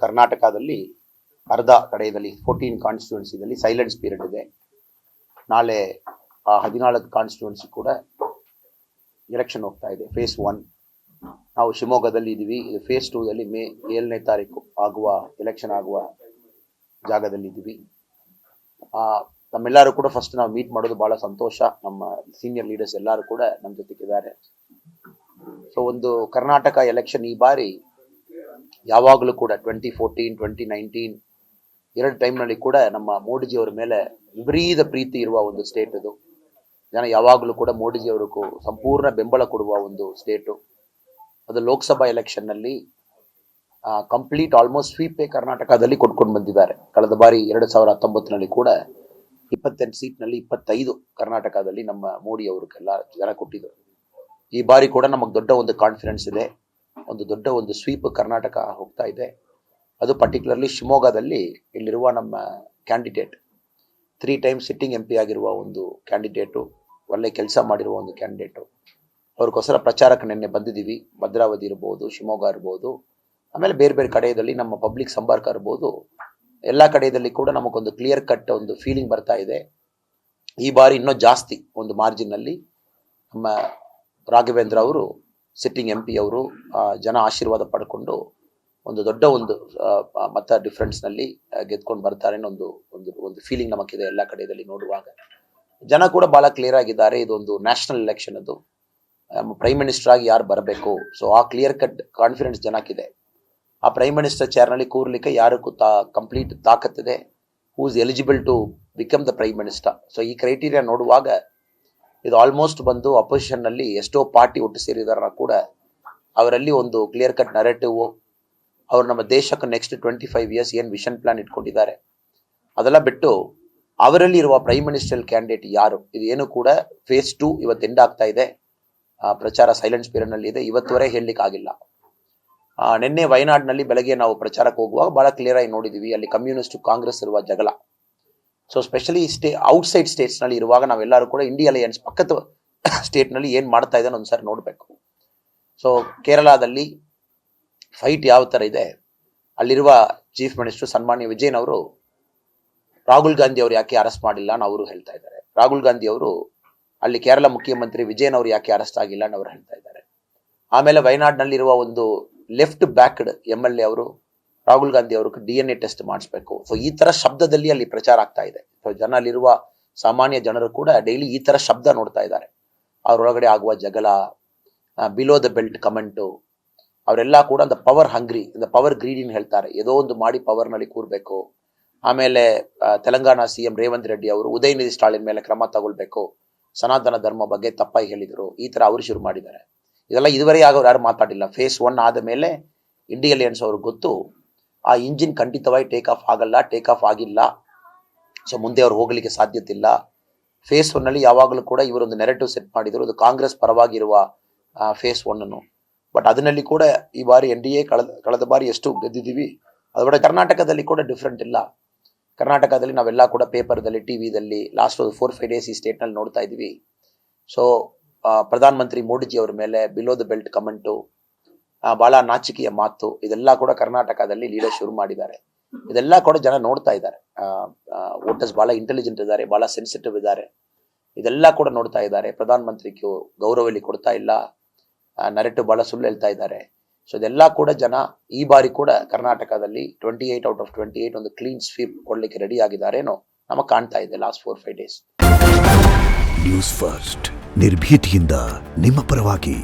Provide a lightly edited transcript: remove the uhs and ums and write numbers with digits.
ಕರ್ನಾಟಕದಲ್ಲಿ ಅರ್ಧ ಕಡೆಯಲ್ಲಿ 14 ಕಾನ್ಸ್ಟಿಟ್ಯೂನ್ಸಿದಲ್ಲಿ ಸೈಲೆನ್ಸ್ ಪೀರಿಯಡ್ ಇದೆ. ನಾಳೆ 14 ಕಾನ್ಸ್ಟಿಟ್ಯೂನ್ಸಿ ಕೂಡ ಎಲೆಕ್ಷನ್ ಹೋಗ್ತಾ ಇದೆ. ಫೇಸ್ 1 ನಾವು ಶಿವಮೊಗ್ಗದಲ್ಲಿ ಇದ್ದೀವಿ. ಇದು ಫೇಸ್ 2ದಲ್ಲಿ ಮೇ 7ನೇ ತಾರೀಕು ಆಗುವ ಎಲೆಕ್ಷನ್ ಆಗುವ ಜಾಗದಲ್ಲಿ ಇದ್ದೀವಿ. ನಮ್ಮೆಲ್ಲರೂ ಕೂಡ ಫಸ್ಟ್ ನಾವು ಮೀಟ್ ಮಾಡೋದು ಬಹಳ ಸಂತೋಷ. ನಮ್ಮ ಸೀನಿಯರ್ ಲೀಡರ್ಸ್ ಎಲ್ಲರೂ ಕೂಡ ನಮ್ಮ ಜೊತೆಗಿದ್ದಾರೆ. ಸೊ ಒಂದು ಕರ್ನಾಟಕ ಎಲೆಕ್ಷನ್ ಈ ಬಾರಿ ಯಾವಾಗಲೂ ಕೂಡ 2014, 2019 ಎರಡು ಟೈಮ್ನಲ್ಲಿ ಕೂಡ ನಮ್ಮ ಮೋದಿಜಿಯವರ ಮೇಲೆ ವಿಪರೀತ ಪ್ರೀತಿ ಇರುವ ಒಂದು ಸ್ಟೇಟ್ ಇದು. ಜನ ಯಾವಾಗಲೂ ಕೂಡ ಮೋದಿಜಿಯವರಿಗೂ ಸಂಪೂರ್ಣ ಬೆಂಬಲ ಕೊಡುವ ಒಂದು ಸ್ಟೇಟು. ಅದು ಲೋಕಸಭಾ ಎಲೆಕ್ಷನ್ನಲ್ಲಿ ಕಂಪ್ಲೀಟ್ ಆಲ್ಮೋಸ್ಟ್ ಸ್ವೀಪೇ ಕರ್ನಾಟಕದಲ್ಲಿ ಕೊಟ್ಕೊಂಡು ಬಂದಿದ್ದಾರೆ. ಕಳೆದ ಬಾರಿ 2019ನಲ್ಲಿ ಕೂಡ 28 ಸೀಟ್ನಲ್ಲಿ 25 ಕರ್ನಾಟಕದಲ್ಲಿ ನಮ್ಮ ಮೋದಿ ಅವ್ರಿಗೆಲ್ಲ ಜನ ಕೊಟ್ಟಿದ್ರು. ಈ ಬಾರಿ ಕೂಡ ನಮಗೆ ದೊಡ್ಡ ಒಂದು ಕಾನ್ಫಿಡೆನ್ಸ್ ಇದೆ. ಒಂದು ದೊಡ್ಡ ಒಂದು ಸ್ವೀಪ್ ಕರ್ನಾಟಕ ಹೋಗ್ತಾ ಇದೆ. ಅದು ಪರ್ಟಿಕ್ಯುಲರ್ಲಿ ಶಿವಮೊಗ್ಗದಲ್ಲಿ ಇಲ್ಲಿರುವ ನಮ್ಮ ಕ್ಯಾಂಡಿಡೇಟ್ 3 ಟೈಮ್ ಸಿಟ್ಟಿಂಗ್ MP ಆಗಿರುವ ಒಂದು ಕ್ಯಾಂಡಿಡೇಟು, ಒಳ್ಳೆ ಕೆಲಸ ಮಾಡಿರುವ ಒಂದು ಕ್ಯಾಂಡಿಡೇಟು. ಅವ್ರಿಗೋಸ್ಕರ ಪ್ರಚಾರಕ್ಕೆ ನಿನ್ನೆ ಬಂದಿದ್ದೀವಿ. ಭದ್ರಾವತಿ ಇರ್ಬೋದು, ಶಿವಮೊಗ್ಗ ಇರ್ಬೋದು, ಆಮೇಲೆ ಬೇರೆ ಬೇರೆ ಕಡೆಯಲ್ಲಿ ನಮ್ಮ ಪಬ್ಲಿಕ್ ಸಂಪರ್ಕ ಇರ್ಬೋದು, ಎಲ್ಲ ಕಡೆಯಲ್ಲಿ ಕೂಡ ನಮಗೊಂದು ಕ್ಲಿಯರ್ ಕಟ್ ಒಂದು ಫೀಲಿಂಗ್ ಬರ್ತಾ ಇದೆ. ಈ ಬಾರಿ ಇನ್ನೂ ಜಾಸ್ತಿ ಒಂದು ಮಾರ್ಜಿನ್ನಲ್ಲಿ ನಮ್ಮ ರಾಘವೇಂದ್ರ ಅವರು ಸಿಟ್ಟಿಂಗ್ MP ಅವರು ಜನ ಆಶೀರ್ವಾದ ಪಡ್ಕೊಂಡು ಒಂದು ದೊಡ್ಡ ಒಂದು ಮತ ಡಿಫ್ರೆನ್ಸ್ನಲ್ಲಿ ಗೆದ್ಕೊಂಡು ಬರ್ತಾರೆ ಅನ್ನೋ ಒಂದು ಫೀಲಿಂಗ್ ನಮಗಿದೆ. ಎಲ್ಲ ಕಡೆಯಲ್ಲಿ ನೋಡುವಾಗ ಜನ ಕೂಡ ಬಹಳ ಕ್ಲಿಯರ್ ಆಗಿದ್ದಾರೆ. ಇದೊಂದು ನ್ಯಾಷನಲ್ ಎಲೆಕ್ಷನ್, ಅದು ಪ್ರೈಮ್ ಮಿನಿಸ್ಟರ್ ಆಗಿ ಯಾರು ಬರಬೇಕು. ಸೊ ಆ ಕ್ಲಿಯರ್ ಕಟ್ ಕಾನ್ಫಿಡೆನ್ಸ್ ಜನಕ್ಕಿದೆ. ಆ ಪ್ರೈಮ್ ಮಿನಿಸ್ಟರ್ ಚೇರ್ನಲ್ಲಿ ಕೂರ್ಲಿಕ್ಕೆ ಯಾರಿಗೂ ಕಂಪ್ಲೀಟ್ ತಾಕತ್ತಿದೆ. Who is eligible to become the prime minister. So ಈ ಕ್ರೈಟೀರಿಯಾ ನೋಡುವಾಗ ಇದು ಆಲ್ಮೋಸ್ಟ್ ಬಂದು ಅಪೋಸಿಷನ್ನಲ್ಲಿ ಎಷ್ಟೋ ಪಾರ್ಟಿ ಒಟ್ಟು ಸೇರಿದಾರ ಕೂಡ ಅವರಲ್ಲಿ ಒಂದು ಕ್ಲಿಯರ್ ಕಟ್ ನರೇಟಿವ್, ಅವ್ರು ನಮ್ಮ ದೇಶಕ್ಕೆ ನೆಕ್ಸ್ಟ್ 25 ಇಯರ್ಸ್ ಏನು ವಿಷನ್ ಪ್ಲಾನ್ ಇಟ್ಕೊಂಡಿದ್ದಾರೆ ಅದೆಲ್ಲ ಬಿಟ್ಟು ಅವರಲ್ಲಿ ಇರುವ ಪ್ರೈಮ್ ಮಿನಿಸ್ಟರ್ ಕ್ಯಾಂಡಿಡೇಟ್ ಯಾರು, ಇದು ಏನು ಕೂಡ ಫೇಸ್ 2 ಇವತ್ತು ಎಂಡ್ ಆಗ್ತಾ ಇದೆ. ಪ್ರಚಾರ ಸೈಲೆನ್ಸ್ ಪೀರಿಯಡ್ನಲ್ಲಿ ಇದೆ. ಇವತ್ತುವರೆ ಹೇಳಲಿಕ್ಕೆ ಆಗಿಲ್ಲ. ನಿನ್ನೆ ವಯನಾಡ್ನಲ್ಲಿ ಬೆಳಗ್ಗೆ ನಾವು ಪ್ರಚಾರಕ್ಕೆ ಹೋಗುವಾಗ ಬಹಳ ಕ್ಲಿಯರ್ ಆಗಿ ನೋಡಿದ್ದೀವಿ. ಅಲ್ಲಿ ಕಮ್ಯುನಿಸ್ಟ್ ಕಾಂಗ್ರೆಸ್ ಇರುವ ಜಗಳ. ಸೊ ಸ್ಪೆಷಲಿ ಔಟ್ಸೈಡ್ ಸ್ಟೇಟ್ಸ್ನಲ್ಲಿ ಇರುವಾಗ ನಾವೆಲ್ಲರೂ ಕೂಡ ಇಂಡಿಯಾ ಅಲಯನ್ಸ್ ಪಕ್ಕದ ಸ್ಟೇಟ್ನಲ್ಲಿ ಏನು ಮಾಡ್ತಾ ಇದೆ ಒಂದ್ಸರಿ ನೋಡಬೇಕು. ಸೊ ಕೇರಳದಲ್ಲಿ ಫೈಟ್ ಯಾವ ಥರ ಇದೆ, ಅಲ್ಲಿರುವ ಚೀಫ್ ಮಿನಿಸ್ಟರ್ ಸನ್ಮಾನ್ಯ ವಿಜಯನ್ ಅವರು ರಾಹುಲ್ ಗಾಂಧಿ ಅವರು ಯಾಕೆ ಅರೆಸ್ಟ್ ಮಾಡಿಲ್ಲ ಅಂತ ಅವರು ಹೇಳ್ತಾ ಇದ್ದಾರೆ. ರಾಹುಲ್ ಗಾಂಧಿ ಅವರು ಅಲ್ಲಿ ಕೇರಳ ಮುಖ್ಯಮಂತ್ರಿ ವಿಜಯನ್ ಅವರು ಯಾಕೆ ಅರೆಸ್ಟ್ ಆಗಿಲ್ಲ ಅಂತ ಅವರು ಹೇಳ್ತಾ ಇದ್ದಾರೆ. ಆಮೇಲೆ ವಯನಾಡ್ನಲ್ಲಿರುವ ಒಂದು ಲೆಫ್ಟ್ ಬ್ಯಾಕ್ಡ್ MLA ಅವರು ರಾಹುಲ್ ಗಾಂಧಿ ಅವ್ರಿಗೆ DNA ಟೆಸ್ಟ್ ಮಾಡಿಸ್ಬೇಕು. ಸೊ ಈ ತರ ಶಬ್ದದಲ್ಲಿ ಅಲ್ಲಿ ಪ್ರಚಾರ ಆಗ್ತಾ ಇದೆ. ಸೊ ಜನ ಅಲ್ಲಿರುವ ಸಾಮಾನ್ಯ ಜನರು ಕೂಡ ಡೈಲಿ ಈ ತರ ಶಬ್ದ ನೋಡ್ತಾ ಇದ್ದಾರೆ. ಅವರೊಳಗಡೆ ಆಗುವ ಜಗಳ, ಬಿಲೋ ದ ಬೆಲ್ಟ್ ಕಮೆಂಟು, ಅವರೆಲ್ಲ ಕೂಡ the power hungry, the power ಗ್ರೀಡಿನ್ ಹೇಳ್ತಾರೆ. ಏನೋ ಒಂದು ಮಾಡಿ ಪವರ್ನಲ್ಲಿ ಕೂರ್ಬೇಕು. ಆಮೇಲೆ ತೆಲಂಗಾಣ CM ರೇವಂತ್ ರೆಡ್ಡಿ ಅವರು ಉದಯನಿಧಿ ಸ್ಟಾಲಿನ್ ಮೇಲೆ ಕ್ರಮ ತಗೊಳ್ಬೇಕು, ಸನಾತನ ಧರ್ಮ ಬಗ್ಗೆ ತಪ್ಪಾಗಿ ಹೇಳಿದರು, ಈ ತರ ಅವರು ಶುರು ಮಾಡಿದ್ದಾರೆ. ಇದೆಲ್ಲ ಇದುವರೆಗೆ ಆಗೋರು ಯಾರು ಮಾತಾಡಿಲ್ಲ. ಫೇಸ್ 1 ಆದ ಮೇಲೆ ಇಂಡಿಯಾ ಅಲಯನ್ಸ್ ಅವ್ರಿಗೆ ಗೊತ್ತು ಆ ಇಂಜಿನ್ ಖಂಡಿತವಾಗಿ ಟೇಕ್ ಆಫ್ ಆಗಲ್ಲ, ಟೇಕ್ ಆಫ್ ಆಗಿಲ್ಲ. ಸೊ ಮುಂದೆ ಅವ್ರು ಹೋಗ್ಲಿಕ್ಕೆ ಸಾಧ್ಯತೆ ಇಲ್ಲ. ಫೇಸ್ 1ನಲ್ಲಿ ಯಾವಾಗಲೂ ಕೂಡ ಇವರೊಂದು ನೆರೆಟಿವ್ ಸೆಟ್ ಮಾಡಿದ್ರು. ಅದು ಕಾಂಗ್ರೆಸ್ ಪರವಾಗಿರುವ ಫೇಸ್ 1. ಬಟ್ ಅದರಲ್ಲಿ ಕೂಡ ಈ ಬಾರಿ NDA ಕಳೆದ ಬಾರಿ ಎಷ್ಟು ಗೆದ್ದಿದ್ದೀವಿ, ಅದರ ಕರ್ನಾಟಕದಲ್ಲಿ ಕೂಡ ಡಿಫ್ರೆಂಟ್ ಇಲ್ಲ. ಕರ್ನಾಟಕದಲ್ಲಿ ನಾವೆಲ್ಲ ಕೂಡ ಪೇಪರ್ದಲ್ಲಿ, ಟಿವಿದಲ್ಲಿ ಲಾಸ್ಟ್ 4-5 ಡೇಸ್ ಈ ಸ್ಟೇಟ್ನಲ್ಲಿ ನೋಡ್ತಾ ಇದ್ದೀವಿ. ಸೊ ಪ್ರಧಾನ ಮಂತ್ರಿ ಮೋದಿಜಿ ಅವರ ಮೇಲೆ ಬಿಲೋ ದ ಬೆಲ್ಟ್ ಕಮೆಂಟು, ಬಹಳ ನಾಚಿಕೆಯ ಮಾತು, ಇದೆಲ್ಲ ಕೂಡ ಕರ್ನಾಟಕದಲ್ಲಿ ಲೀಡರ್ ಶುರು ಮಾಡಿದ್ದಾರೆ. ಇದೆಲ್ಲ ಕೂಡ ಜನ ನೋಡ್ತಾ ಇದ್ದಾರೆ. ವೋಟರ್ಸ್ ಬಹಳ ಇಂಟೆಲಿಜೆಂಟ್ ಇದ್ದಾರೆ, ಬಹಳ ಸೆನ್ಸಿಟಿವ್ ಇದ್ದಾರೆ. ಇದೆಲ್ಲ ಕೂಡ ನೋಡ್ತಾ ಇದ್ದಾರೆ. ಪ್ರಧಾನ ಮಂತ್ರಿಗೂ ಗೌರವಲ್ಲಿ ಕೊಡ್ತಾ ಇಲ್ಲ, ನರೇಟಿವ್ ಬಹಳ ಸುಳ್ಳು ಹೇಳ್ತಾ ಇದ್ದಾರೆ. ಸೊ ಇದೆಲ್ಲ ಕೂಡ ಜನ ಈ ಬಾರಿ ಕೂಡ ಕರ್ನಾಟಕದಲ್ಲಿ 28 ಔಟ್ ಆಫ್ 28 ಒಂದು ಕ್ಲೀನ್ ಸ್ವೀಪ್ ಕೊಡ್ಲಿಕ್ಕೆ ರೆಡಿ ಆಗಿದ್ದಾರೇನೋ ನಮಗೆ ಕಾಣ್ತಾ ಇದೆ ಲಾಸ್ಟ್ 4-5 ಡೇಸ್. ನ್ಯೂಸ್ ಫಸ್ಟ್ ನಿರ್ಭೀತಿಯಿಂದ ನಿಮ್ಮ ಪರವಾಗಿ.